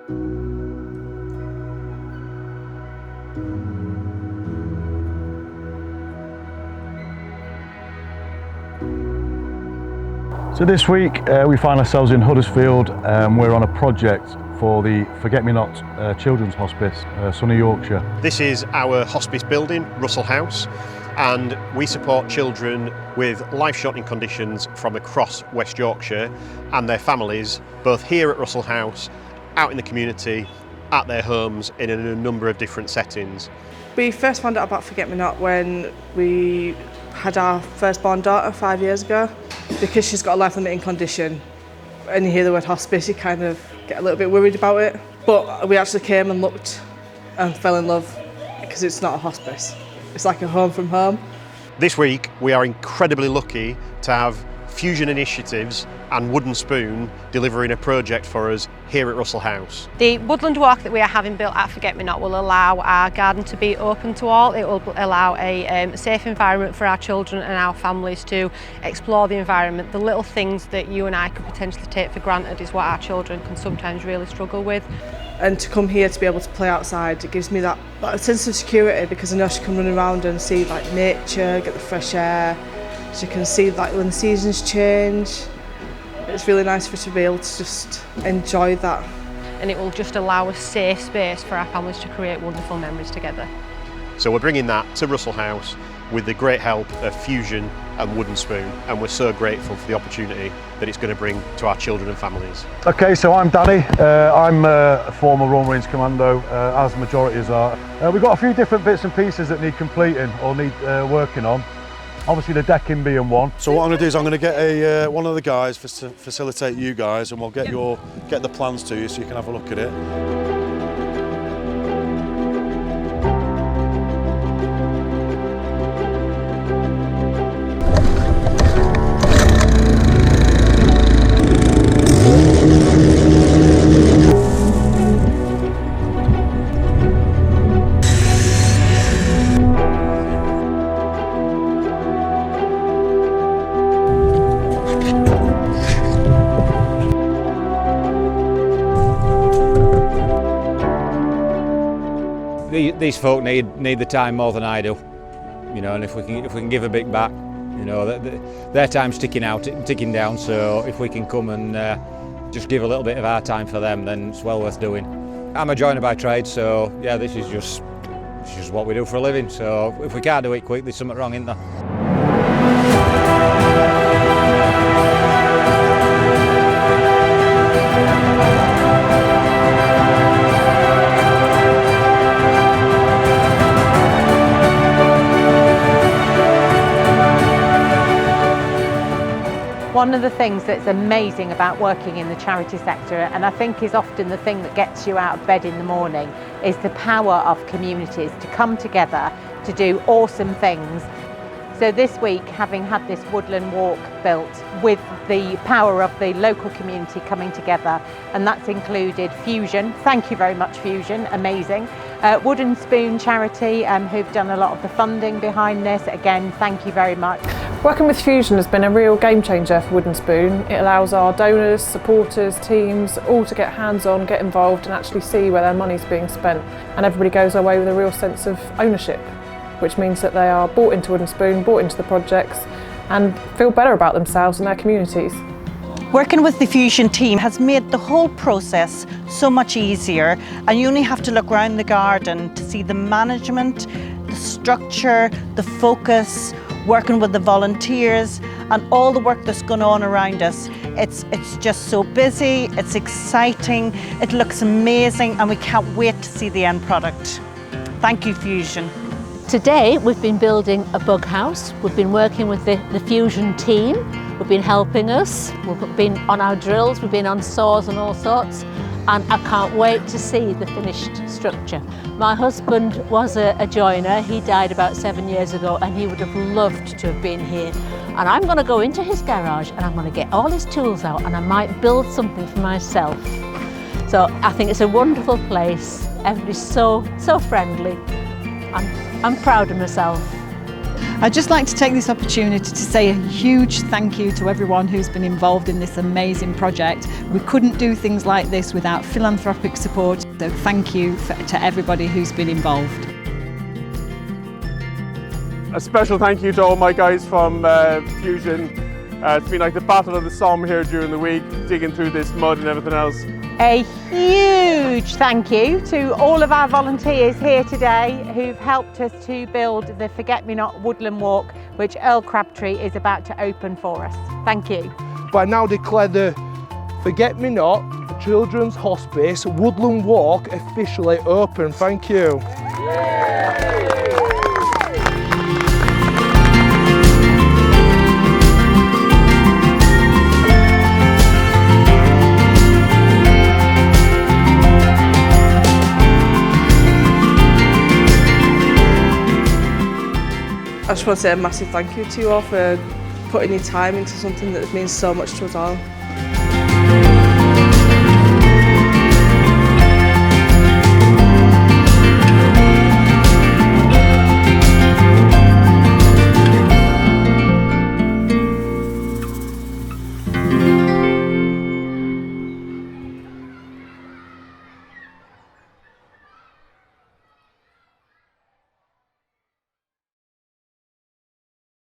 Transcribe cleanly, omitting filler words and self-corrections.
So this week we find ourselves in Huddersfield. We're on a project for the Forget-Me-Not Children's Hospice, Sunny Yorkshire. This is our hospice building, Russell House, and we support children with life-shortening conditions from across West Yorkshire and their families, both here at Russell House, out in the community, at their homes, in a number of different settings. We first found out about Forget-Me-Not when we had our firstborn daughter 5 years ago. Because she's got a life-limiting condition, and you hear the word hospice, you kind of get a little bit worried about it. But we actually came and looked and fell in love, because it's not a hospice. It's like a home from home. This week we are incredibly lucky to have Fusion Initiatives and Wooden Spoon delivering a project for us here at Russell House. The woodland walk that we are having built at Forget-Me-Not will allow our garden to be open to all. It will allow a safe environment for our children and our families to explore the environment. The little things that you and I could potentially take for granted is what our children can sometimes really struggle with. And to come here to be able to play outside, it gives me that sense of security, because I know she can run around and see like nature, get the fresh air. She can see like when the seasons change. It's really nice for her to be able to just enjoy that. And it will just allow a safe space for our families to create wonderful memories together. So we're bringing that to Russell House with the great help of Fusion and Wooden Spoon, and we're so grateful for the opportunity that it's going to bring to our children and families. Okay, so I'm Danny. I'm a former Royal Marines Commando, as the majorities are. We've got a few different bits and pieces that need completing or need working on. Obviously the decking being one. So what I'm going to do is I'm going to get one of the guys to facilitate you guys, and we'll get the plans to you so you can have a look at it. These folk need the time more than I do, you know, and if we can give a bit back, you know, their time's ticking down. So if we can come and just give a little bit of our time for them, then it's well worth doing. I'm a joiner by trade, so yeah, this is just what we do for a living. So if we can't do it quick, there's something wrong, isn't there? One of the things that's amazing about working in the charity sector, and I think is often the thing that gets you out of bed in the morning, is the power of communities to come together to do awesome things. So this week, having had this woodland walk built with the power of the local community coming together, and that's included Fusion, thank you very much Fusion, amazing. Wooden Spoon charity, who've done a lot of the funding behind this, again, thank you very much. Working with Fusion has been a real game changer for Wooden Spoon. It allows our donors, supporters, teams all to get hands-on, get involved and actually see where their money's being spent. And everybody goes away with a real sense of ownership, which means that they are bought into Wooden Spoon, bought into the projects and feel better about themselves and their communities. Working with the Fusion team has made the whole process so much easier, and you only have to look around the garden to see the management, the structure, the focus, working with the volunteers and all the work that's going on around us. It's just so busy, it's exciting, it looks amazing, and we can't wait to see the end product. Thank you, Fusion. Today we've been building a bug house. We've been working with the Fusion team. We've been helping us. We've been on our drills, we've been on saws and all sorts. And I can't wait to see the finished structure. My husband was a joiner. He died about 7 years ago and he would have loved to have been here. And I'm going to go into his garage and I'm going to get all his tools out and I might build something for myself. So I think it's a wonderful place. Everybody's so friendly. I'm proud of myself. I'd just like to take this opportunity to say a huge thank you to everyone who's been involved in this amazing project. We couldn't do things like this without philanthropic support, so thank you to everybody who's been involved. A special thank you to all my guys from Fusion. It's been like the battle of the Somme here during the week, digging through this mud and everything else. A huge thank you to all of our volunteers here today who've helped us to build the Forget-Me-Not Woodland Walk, which Earl Crabtree is about to open for us. Thank you. I now declare the Forget-Me-Not Children's Hospice Woodland Walk officially open. Thank you. I just want to say a massive thank you to you all for putting your time into something that means so much to us all.